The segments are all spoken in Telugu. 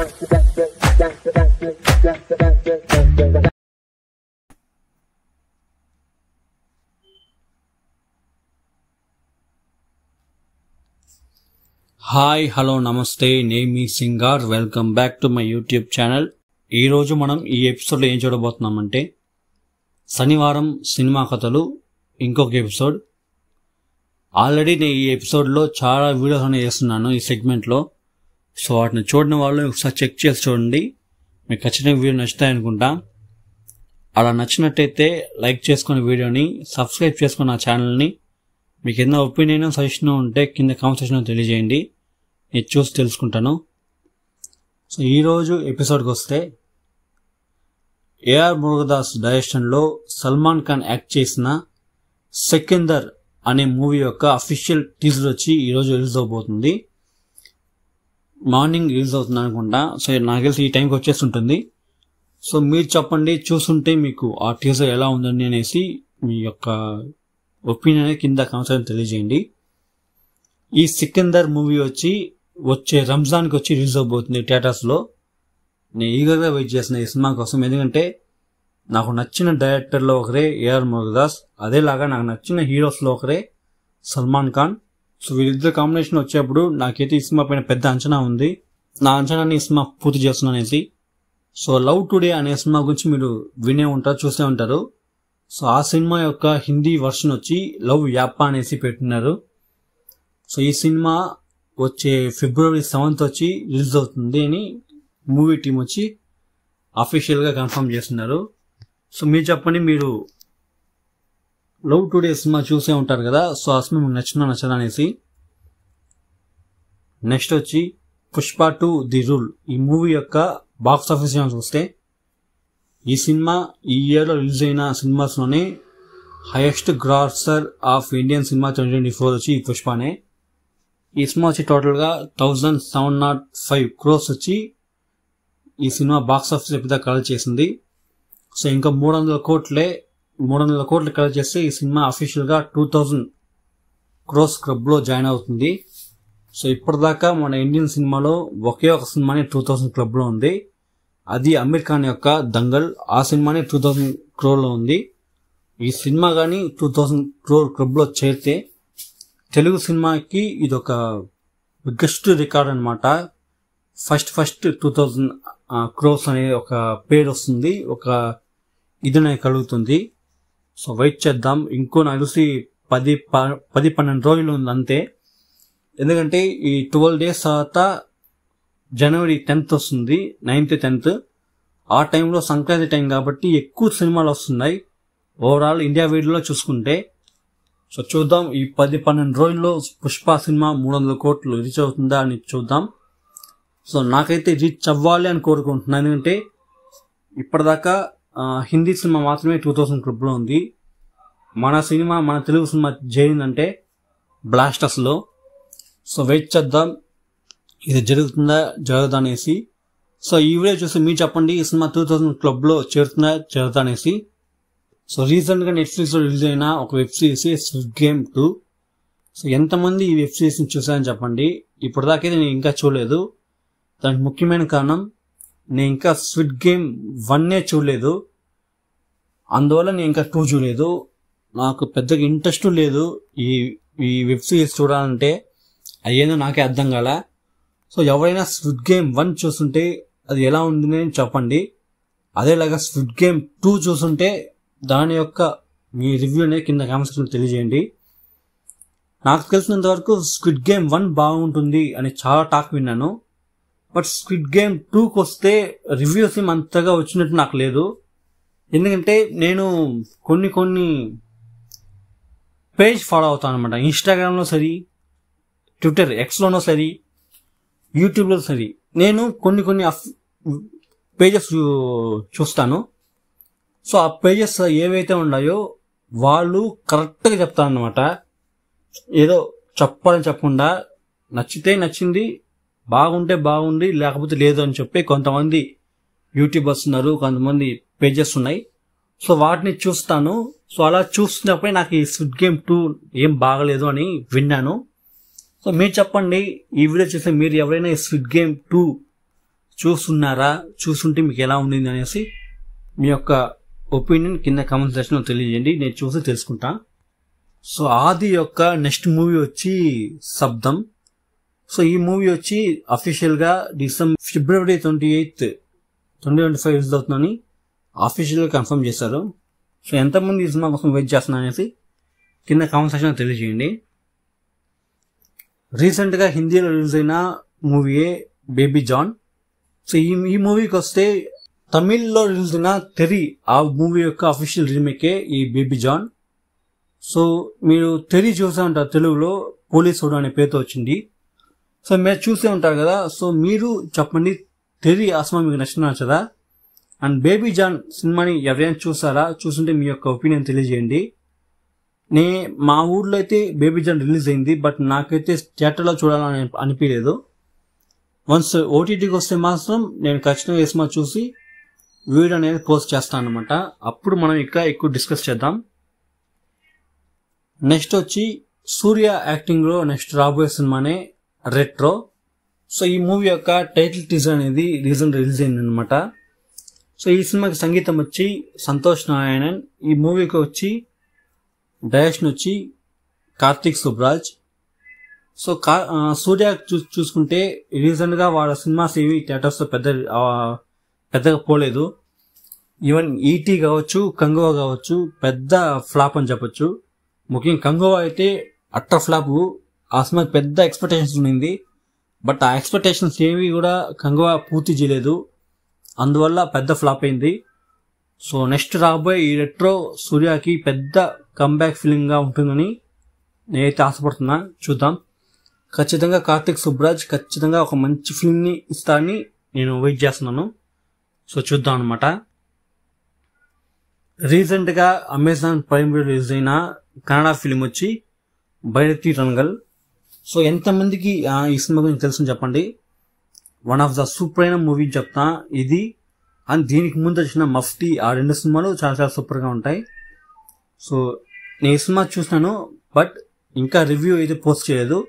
హాయ్ హలో నమస్తే, నేను మీ Singar. Welcome back to my YouTube channel. ఈరోజు మనం ఈ ఎపిసోడ్లో ఏం చూడబోతున్నామంటే శనివారం సినిమా కథలు ఇంకొక ఎపిసోడ్. ఆల్రెడీ నేను ఈ ఎపిసోడ్లో చాలా వీడియోస్ అనేవి చేస్తున్నాను ఈ సెగ్మెంట్లో. సో వాటిని చూడని వాళ్ళు ఒకసారి చెక్ చేసి చూడండి. మీకు ఖచ్చితంగా వీడియో నచ్చుతాయి అనుకుంటా. అలా నచ్చినట్టయితే లైక్ చేసుకుని వీడియోని సబ్స్క్రైబ్ చేసుకుని నా ఛానల్ని. మీకు ఏదైనా ఒపీనియన్ సజెషన్ ఉంటే కింద కామెంట్ సెక్షన్లో తెలియజేయండి, నేను చూసి తెలుసుకుంటాను. సో ఈరోజు ఎపిసోడ్కి వస్తే, ఏఆర్ మురుగదాస్ డైరెక్షన్లో సల్మాన్ ఖాన్ యాక్ట్ చేసిన సికిందర్ అనే మూవీ యొక్క అఫీషియల్ టీజర్ వచ్చి ఈరోజు రిలీజ్ అవబోతుంది. మార్నింగ్ రిలీజ్ అవుతుంది అనుకుంటా. సో నాకు తెలిసి ఈ టైంకి వచ్చేస్తుంటుంది. సో మీరు చెప్పండి, చూస్తుంటే మీకు ఆ టీజర్ ఎలా ఉందని అనేసి మీ యొక్క ఒపీనియన్ కింద కామెంట్ తెలియజేయండి. ఈ సికిందర్ మూవీ వచ్చే రంజాన్కి వచ్చి రిలీజ్ అవబోతుంది థియేటర్స్లో. నేను ఈగర్గా వెయిట్ చేసిన ఈ సినిమా కోసం. ఎందుకంటే నాకు నచ్చిన డైరెక్టర్లో ఒకరే ఏఆర్ మురుగదాస్, అదేలాగా నాకు నచ్చిన హీరోస్లో ఒకరే సల్మాన్ ఖాన్. సో వీళ్ళిద్దరు కాంబినేషన్ వచ్చేప్పుడు నాకైతే ఈ సినిమా పైన పెద్ద అంచనా ఉంది. నా అంచనాన్ని ఈ సినిమా పూర్తి చేస్తున్నా అనేసి. సో లవ్ టుడే అనే సినిమా గురించి మీరు వినే ఉంటారు, చూసే ఉంటారు. సో ఆ సినిమా యొక్క హిందీ వర్షన్ వచ్చి లవ్ యాప్పా అనేసి పెట్టినారు. సో ఈ సినిమా వచ్చే ఫిబ్రవరి 7th వచ్చి రిలీజ్ అవుతుంది అని మూవీ టీం వచ్చి అఫీషియల్గా కన్ఫర్మ్ చేస్తున్నారు. సో మీరు చెప్పండి, మీరు లవ్ టుడే సినిమా చూసే ఉంటారు కదా. సో ఆ సినిమా మీకు నచ్చదా అనేసి. నెక్స్ట్ వచ్చి పుష్ప 2 ది రూల్. ఈ మూవీ యొక్క బాక్స్ ఆఫీస్ చూస్తే ఈ సినిమా ఈ ఇయర్లో రిలీజ్ అయిన సినిమాస్లోనే highest grosser of Indian cinema 2024 వచ్చి ఈ పుష్పనే. ఈ సినిమా వచ్చి టోటల్గా 1705 crores వచ్చి ఈ సినిమా బాక్స్ ఆఫీస్ పెద్ద కలెక్ట్ చేసింది. సో ఇంకా 300 కోట్లు కలెక్ట్ చేస్తే ఈ సినిమా అఫీషియల్గా 2000 crores క్లబ్లో జాయిన్ అవుతుంది. సో ఇప్పటిదాకా మన ఇండియన్ సినిమాలో ఒకే ఒక సినిమానే 2000 క్లబ్లో ఉంది. అది అమీర్ ఖాన్ యొక్క దంగల్. ఆ సినిమానే 2000 crore ఉంది. ఈ సినిమా కానీ 2000 crore క్లబ్లో చేరితే తెలుగు సినిమాకి ఇదొక బిగ్గెస్ట్ రికార్డ్ అనమాట. ఫస్ట్ 2000 crores అనే ఒక పేరు వస్తుంది, ఒక ఇదినే కలుగుతుంది. సో వెయిట్ చేద్దాం. ఇంకో నాకు తెలిసి 10-12 రోజులు ఉంది అంతే. ఎందుకంటే ఈ 12 days తర్వాత జనవరి 10th వస్తుంది, 9th 10th. ఆ టైంలో సంక్రాంతి టైం కాబట్టి ఎక్కువ సినిమాలు వస్తున్నాయి ఓవరాల్ ఇండియా వీడియోలో చూసుకుంటే. సో చూద్దాం, ఈ 10-12 రోజుల్లో పుష్ప సినిమా 300 కోట్లు రీచ్ అవుతుందా అని చూద్దాం. సో నాకైతే రీచ్ అవ్వాలి అని కోరుకుంటున్నాను. ఎందుకంటే ఇప్పటిదాకా హిందీ సినిమా మాత్రమే 2000 క్లబ్లో ఉంది. మన తెలుగు సినిమా చేరిందంటే బ్లాస్టర్స్లో. సో వెయిట్ చేద్దాం, ఇది జరుగుదా అనేసి. సో ఈ వీడియో చూసి మీరు చెప్పండి, ఈ సినిమా 2000 క్లబ్లో చేరుతా అనేసి. సో రీసెంట్గా నెట్ఫ్లిక్స్లో రిలీజ్ అయిన ఒక web series squid game 2. So ఎంతమంది ఈ వెబ్ సిరీస్ని చూసారని చెప్పండి. ఇప్పటిదాకైతే నేను ఇంకా చూడలేదు. దానికి ముఖ్యమైన కారణం, నేను ఇంకా స్క్విడ్ గేమ్ 1 చూడలేదు. అందువల్ల నేను ఇంకా 2 చూడలేదు. నాకు పెద్దగా ఇంట్రెస్ట్ లేదు ఈ వెబ్ సిరీస్ చూడాలంటే. అయ్యేదో నాకే అర్థం కాల. సో ఎవరైనా స్క్విడ్ గేమ్ 1 చూస్తుంటే అది ఎలా ఉంది అని చెప్పండి. అదేలాగా స్క్విడ్ గేమ్ 2 చూస్తుంటే దాని యొక్క మీ రివ్యూ అనేది కింద కామెంట్ సెక్షన్లో తెలియజేయండి. నాకు తెలిసినంత వరకు స్క్విడ్ గేమ్ 1 బాగుంటుంది అని చాలా టాక్ విన్నాను. బట్ స్క్విడ్ గేమ్ 2కి వస్తే రివ్యూస్ అంతగా వచ్చినట్టు నాకు లేదు. ఎందుకంటే నేను కొన్ని పేజ్ ఫాలో అవుతాను అనమాట. ఇన్స్టాగ్రామ్లో సరి, ట్విట్టర్ ఎక్స్లోనో సరి, యూట్యూబ్లో సరి, నేను కొన్ని పేజెస్ చూస్తాను. సో ఆ పేజెస్ ఏవైతే ఉన్నాయో వాళ్ళు కరెక్ట్గా చెప్తారనమాట. ఏదో చెప్పకుండా నచ్చితే నచ్చింది, బాగుంటే బాగుంది, లేకపోతే లేదు అని చెప్పి కొంతమంది యూట్యూబర్స్ ఉన్నారు, కొంతమంది పేజెస్ ఉన్నాయి. సో వాటిని చూస్తాను. సో అలా చూస్తున్నప్పుడే నాకు ఈ స్క్విడ్ గేమ్ 2 ఏం బాగలేదు అని విన్నాను. సో మీరు చెప్పండి, ఈ వీడియో చూస్తే మీరు ఎవరైనా ఈ స్క్విడ్ గేమ్ 2 చూస్తున్నారా, చూస్తుంటే మీకు ఎలా ఉండింది అనేసి మీ యొక్క ఒపీనియన్ కింద కామెంట్ సెక్షన్లో తెలియజేయండి, నేను చూసి తెలుసుకుంటా. సో ఆది యొక్క నెక్స్ట్ మూవీ వచ్చి శబ్దం. సో ఈ మూవీ వచ్చి అఫీషియల్గా ఫిబ్రవరి 28, 2025 రిలీజ్ అవుతుందని అఫీషియల్గా కన్ఫర్మ్ చేశారు. సో ఎంతమంది ఈ సినిమా కోసం వెయిట్ చేస్తున్నారు అనేసి కింద కామెంట్ సెక్షన్లో తెలియజేయండి. రీసెంట్గా హిందీలో రిలీజ్ అయిన మూవీయే బేబీ జాన్. సో ఈ మూవీకి వస్తే తమిళ్లో రిలీజ్ అయిన తెరి, ఆ మూవీ యొక్క అఫీషియల్ రీమేకే ఈ బేబీ జాన్. సో మీరు తెరి చూసే ఉంటారు, తెలుగులో పోలీసుడు అనే పేరుతో వచ్చింది. సో మీరు చూసే ఉంటారు కదా. సో మీరు చెప్పండి, తెరి ఆ సినిమా మీకు నచ్చదా? అండ్ బేబీ జాన్ సినిమాని ఎవరైనా చూసారా? చూస్తుంటే మీ యొక్క ఒపీనియన్ తెలియజేయండి. మా ఊర్లో అయితే బేబీ జాన్ రిలీజ్ అయింది, బట్ నాకైతే థియేటర్లో చూడాలని అనిపించలేదు. వన్స్ ఓటీటీకి వస్తే మాత్రం నేను ఖచ్చితంగా ఈ సినిమా చూసి వీడియో అనేది పోస్ట్ చేస్తాను అనమాట. అప్పుడు మనం ఇంకా ఎక్కువ డిస్కస్ చేద్దాం. నెక్స్ట్ వచ్చి సూర్య యాక్టింగ్లో నెక్స్ట్ రాబోయే సినిమానే రెట్రో. సో ఈ మూవీ యొక్క టైటిల్ టీజర్ అనేది రీసెంట్ రిలీజ్ అయింది అనమాట. సో ఈ సినిమాకి సంగీతం వచ్చి సంతోష్ నారాయణన్. ఈ మూవీకి వచ్చి డైరెక్షన్ వచ్చి కార్తిక్ సుబ్రాజ్. సో సూర్య చూసుకుంటే రీసెంట్గా వాళ్ళ సినిమాస్ ఏవి థియేటర్స్లో పెద్దగా పోలేదు. ఈవెన్ ఈటీ కావచ్చు, కంగువా కావచ్చు, పెద్ద ఫ్లాప్ అని చెప్పొచ్చు. ముఖ్యంగా కంగువా అయితే అట్టర్ ఫ్లాప్. ఆ సినిమాకి పెద్ద ఎక్స్పెక్టేషన్స్ ఉంది, బట్ ఆ ఎక్స్పెక్టేషన్స్ ఏవి కూడా కంగువా పూర్తి చేయలేదు, అందువల్ల పెద్ద ఫ్లాప్ అయింది. సో నెక్స్ట్ రాబోయే ఈ రెట్రో సూర్యకి పెద్ద కంబ్యాక్ ఫీలింగ్గా ఉంటుందని నేనైతే ఆశపడుతున్నా. చూద్దాం. ఖచ్చితంగా కార్తిక్ సుబ్రాజ్ ఖచ్చితంగా ఒక మంచి ఫిల్మ్ని ఇస్తారని నేను వెయిట్ చేస్తున్నాను. సో చూద్దాం అనమాట. రీసెంట్గా అమెజాన్ ప్రైమ్ రిలీజ్ అయిన కన్నడ ఫిలిం వచ్చి బైరతి రంగల్. సో ఎంతమందికి ఈ సినిమా గురించి తెలుసు చెప్పండి. వన్ ఆఫ్ ద సూపర్ అయిన మూవీ చెప్తా ఇది. అండ్ దీనికి ముందు వచ్చిన మఫ్టీ, ఆ రెండు సినిమాలు చాలా చాలా సూపర్గా ఉంటాయి. సో నేను ఈ సినిమా చూసినాను, బట్ ఇంకా రివ్యూ అయితే పోస్ట్ చేయలేదు.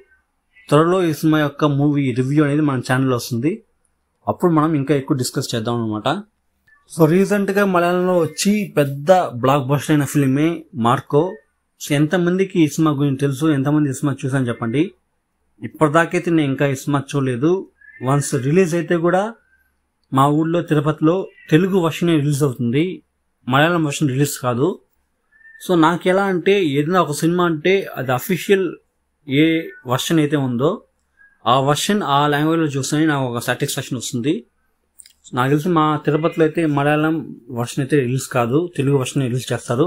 త్వరలో ఈ సినిమా యొక్క మూవీ రివ్యూ అనేది మన ఛానల్లో వస్తుంది, అప్పుడు మనం ఇంకా ఎక్కువ డిస్కస్ చేద్దాం అనమాట. సో రీసెంట్గా మలయాళంలో వచ్చి పెద్ద బ్లాక్ బస్టర్ అయిన ఫిలిమే మార్కో. సో ఎంతమందికి ఈ సినిమా గురించి తెలుసు, ఎంతమంది ఈ సినిమా చూసాను చెప్పండి. ఇప్పటిదాకైతే నేను ఇంకా ఈ సినిమా చూడలేదు. వన్స్ రిలీజ్ అయితే కూడా మా ఊళ్ళో తిరుపతిలో తెలుగు వర్షన్ రిలీజ్ అవుతుంది, మలయాళం వర్షన్ రిలీజ్ కాదు. సో నాకు ఎలా అంటే ఏదైనా ఒక సినిమా అంటే అది అఫీషియల్ ఏ వర్షన్ అయితే ఉందో ఆ వర్షన్ ఆ లాంగ్వేజ్లో చూస్తేనే నాకు ఒక సాటిస్ఫాక్షన్ వస్తుంది. నాకు తెలిసి మా తిరుపతిలో అయితే మలయాళం వర్షన్ అయితే రిలీజ్ కాదు, తెలుగు వర్షన్ రిలీజ్ చేస్తారు.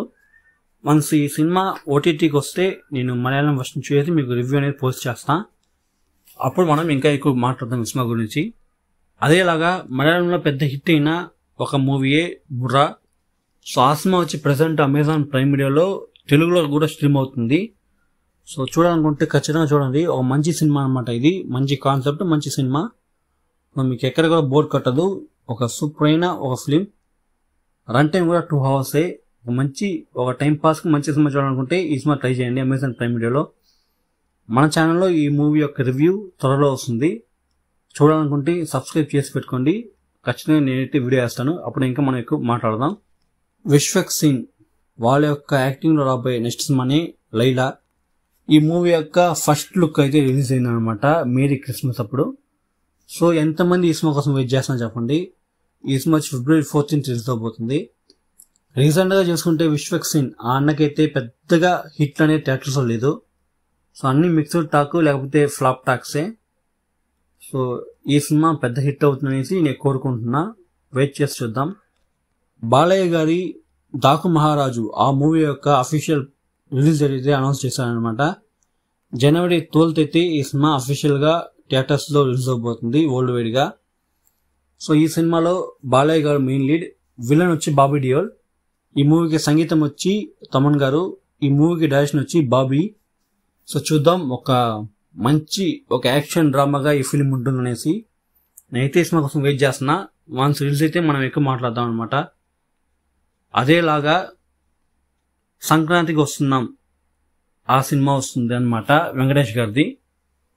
వన్స్ ఈ సినిమా ఓటీటీకి వస్తే నేను మలయాళం వర్షన్ చూసి మీకు రివ్యూ అనేది పోస్ట్ చేస్తాను, అప్పుడు మనం ఇంకా ఎక్కువ మాట్లాడదాం ఈ సినిమా గురించి. అదేలాగా మలయాళంలో పెద్ద హిట్ అయిన ఒక మూవీయే బుర్రా. సో ఆ సినిమా వచ్చి ప్రజెంట్ అమెజాన్ ప్రైమ్ వీడియోలో తెలుగులో కూడా స్ట్రీమ్ అవుతుంది. సో చూడాలనుకుంటే ఖచ్చితంగా చూడండి. ఒక మంచి సినిమా అనమాట ఇది, మంచి కాన్సెప్ట్, మంచి సినిమా. మీకు ఎక్కడ కూడా బోర్ కట్టదు, ఒక సూపర్ అయిన ఒక ఫిలిం. రన్ టైం కూడా 2 hours. ఒక టైం పాస్కి మంచి సినిమా చూడాలనుకుంటే ఈ సినిమా ట్రై చేయండి అమెజాన్ ప్రైమ్ వీడియోలో. మన ఛానల్లో ఈ మూవీ యొక్క రివ్యూ త్వరలో వస్తుంది, చూడాలనుకుంటే సబ్స్క్రైబ్ చేసి పెట్టుకోండి. ఖచ్చితంగా నేనైతే వీడియో వేస్తాను, అప్పుడు ఇంకా మనం ఎక్కువ మాట్లాడదాం. విశ్వక్ సేన్ వాళ్ళ యొక్క యాక్టింగ్లో రాబోయే నెక్స్ట్ సినిమాని లైలా. ఈ మూవీ యొక్క ఫస్ట్ లుక్ అయితే రిలీజ్ అయింది అనమాట మేరీ క్రిస్మస్ అప్పుడు. సో ఎంతమంది ఈ సినిమా కోసం వెయిట్ చేస్తున్నా చెప్పండి. ఈ సినిమా వచ్చి February 14th రిలీజ్ అవబోతుంది. రీసెంట్గా చూసుకుంటే విశ్వక్ సేన్ ఆ అన్నకైతే పెద్దగా హిట్ అనేది థియేటర్స్లో లేదు. సో అన్ని మిక్స్డ్ టాక్ లేకపోతే ఫ్లాప్ టాక్సే. సో ఈ సినిమా పెద్ద హిట్ అవుతుందనేసి నేను కోరుకుంటున్నా, వెయిట్ చేసి చూద్దాం. బాలయ్య గారి డాకు మహారాజు ఆ మూవీ యొక్క అఫీషియల్ రిలీజ్ అయితే అనౌన్స్ చేశారనమాట. January 12th అయితే ఈ సినిమా అఫీషియల్గా థియేటర్స్లో రిలీజ్ అవబోతుంది వరల్డ్ వైడ్గా. సో ఈ సినిమాలో బాలయ్య గారు మెయిన్ లీడ్, విలన్ వచ్చి బాబీ డియోల్. ఈ మూవీకి సంగీతం వచ్చి తమన్ గారు, ఈ మూవీకి డైరెక్షన్ వచ్చి బాబీ. సో చూద్దాం, ఒక యాక్షన్ డ్రామాగా ఈ ఫిలిం ఉంటుందనేసి నేనైతే ఈ సినిమా కోసం వెయిట్ చేస్తున్నా. వన్స్ రిలీజ్ అయితే మనం ఎక్కువ మాట్లాడదాం అనమాట. అదేలాగా సంక్రాంతికి వస్తున్నాం ఆ సినిమా వస్తుంది అనమాట వెంకటేష్ గారిది.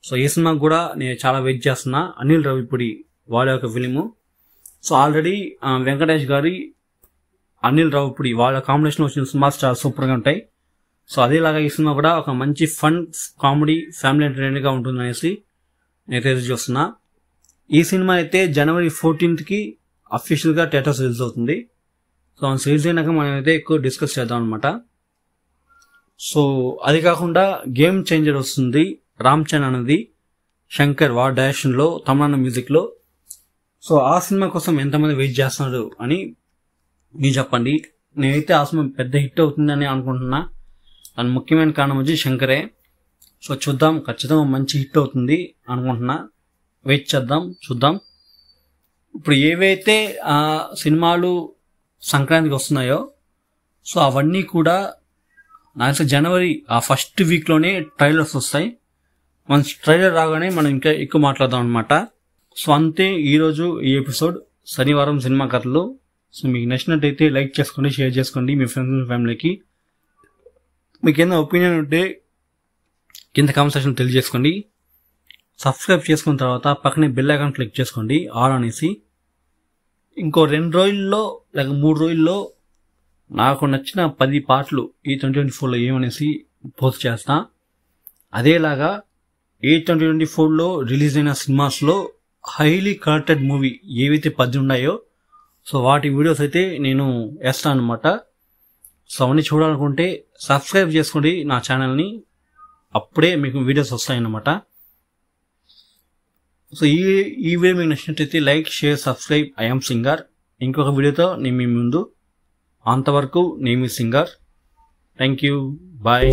సో ఈ సినిమా కూడా నేను చాలా వెయిట్ చేస్తున్నా. అనిల్ రావిపూడి వాళ్ళ యొక్క ఫిలిము. సో ఆల్రెడీ వెంకటేష్ గారి అనిల్ రావుపుడి వాళ్ళ కాంబినేషన్ వచ్చిన సినిమాస్ చాలా సూపర్గా ఉంటాయి. సో అదేలాగా ఈ సినిమా కూడా ఒక మంచి ఫన్ కామెడీ ఫ్యామిలీ ఎంటర్టైనర్గా ఉంటుంది అనేసి నేను చూస్తున్నా. ఈ సినిమా అయితే January 14th అఫీషియల్గా థియేటర్స్ రిలీజ్ అవుతుంది. సో రిలీజ్ అయినాక మనం అయితే ఎక్కువ డిస్కస్ చేద్దాం అనమాట. సో అది కాకుండా గేమ్ చేంజర్ వస్తుంది రామ్ చరణ్ అనేది శంకర్ వారి డైరెక్షన్లో తమిళనాడు మ్యూజిక్లో. సో ఆ సినిమా కోసం ఎంతమంది వెయిట్ చేస్తున్నారు అని మీరు చెప్పండి. నేనైతే ఆ సినిమా పెద్ద హిట్ అవుతుందని అనుకుంటున్నా. దాని ముఖ్యమైన కారణం వచ్చి శంకరే. సో చూద్దాం, ఖచ్చితంగా మంచి హిట్ అవుతుంది అనుకుంటున్నా. వెయిట్ చేద్దాం, చూద్దాం. ఇప్పుడు ఏవైతే సినిమాలు సంక్రాంతికి వస్తున్నాయో సో అవన్నీ కూడా నాకు జనవరి ఫస్ట్ వీక్లోనే ట్రైలర్స్ వస్తాయి. మన ట్రైలర్ రాగానే మనం ఇంకా ఎక్కువ మాట్లాడదాం అనమాట. సో అంతే ఈరోజు ఈ ఎపిసోడ్ శనివారం సినిమా కథలు. సో మీకు నచ్చినట్టయితే లైక్ చేసుకోండి, షేర్ చేసుకోండి మీ ఫ్రెండ్స్ అండ్ ఫ్యామిలీకి. మీకు ఏదైనా ఒపీనియన్ ఉంటే కింద కామెంట్ సెక్షన్ తెలియజేసుకోండి. సబ్స్క్రైబ్ చేసుకున్న తర్వాత పక్కనే బెల్ ఐకాన్ క్లిక్ చేసుకోండి ఆల్ అనేసి. ఇంకో 2 రోజుల్లో లేక 3 రోజుల్లో నాకు నచ్చిన 10 పాటలు ఈ 2024లో ఏమనేసి పోస్ట్ చేస్తా. అదేలాగా ఈ 2024లో రిలీజ్ అయిన సినిమాస్లో హైలీ కనెక్టెడ్ మూవీ ఏవైతే 10 ఉన్నాయో సో వాటి వీడియోస్ అయితే నేను వేస్తాను అనమాట. సో అవన్నీ చూడాలనుకుంటే సబ్స్క్రైబ్ చేసుకోండి నా ఛానల్ని, అప్పుడే మీకు వీడియోస్ వస్తాయన్నమాట. సో ఈ వీడియో మీకు నచ్చినట్టయితే like, share, subscribe. I'm singer. ఇంకొక వీడియోతో నేను మీ ముందు. అంతవరకు నేను మీ సింగర్. Thank you, bye.